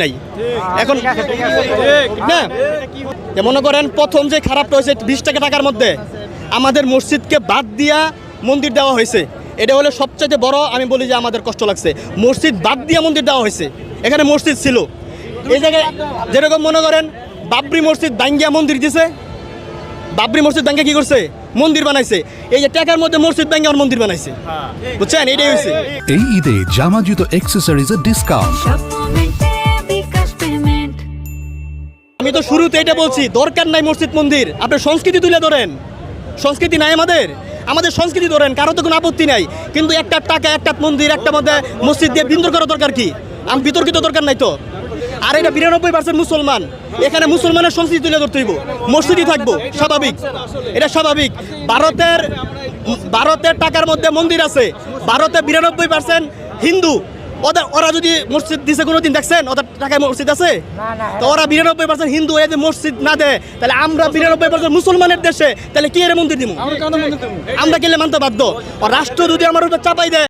নাই এখন না মনে করেন প্রথম যে খারাপটা হয়েছে 20 টাকার মধ্যে আমাদের মসজিদকে বাদ দিয়া মন্দির দেওয়া হয়েছে। এটা হলো সবচেয়ে বড়, আমি বলি যে আমাদের কষ্ট লাগছে। মসজিদ বাদ দিয়া মন্দির দেওয়া হয়েছে, এখানে মসজিদ ছিল। এই জায়গায় যেরকম মনে করেন বাবরি মসজিদ দাঙ্গিয়া মন্দির দিছে, বাবরি মসজিদ দাঙ্গিয়া কি করছে, মন্দির বানাইছে। এই যে টাকার মধ্যে মসজিদ দাঙ্গিয়া মন্দির বানাইছে, বুঝছেন? এটাই হয়েছে। এই ঈদে জামা জুতো অ্যাক্সেসরিজের ডিসকাউন্ট। আমি তো শুরুতে এটা বলছি, দরকার নাই মসজিদ মন্দির, আপনি সংস্কৃতি তুলে ধরেন। সংস্কৃতি নাই আমাদের সংস্কৃতি ধরেন, কারো তো কোনো আপত্তি নাই। কিন্তু একটা টাকা, একটা মন্দির, একটা মধ্যে মসজিদ দিয়ে বিতর্ক করা দরকার কি? আমি বিতর্কিত দরকার নাই তো। আর এটা 92% মুসলমান, এখানে মুসলমানের সংস্কৃতি তুলে ধরতে হইব, মসজিদই থাকবো, স্বাভাবিক, এটা স্বাভাবিক। ভারতের টাকার মধ্যে মন্দির আছে, ভারতে 92% হিন্দু। ওরা যদি মসজিদ দিছে কোনোদিন দেখছেন ওদের টাকায় মসজিদ আছে? তো ওরা 92% হিন্দু, এই যে মসজিদ না দেয়, তাহলে আমরা 92% মুসলমানের দেশে তাহলে কি এর মন্দির দিব? আমরা গেলে মানতে বাধ্য। রাষ্ট্র যদি আমার উপর চাপাই দেয়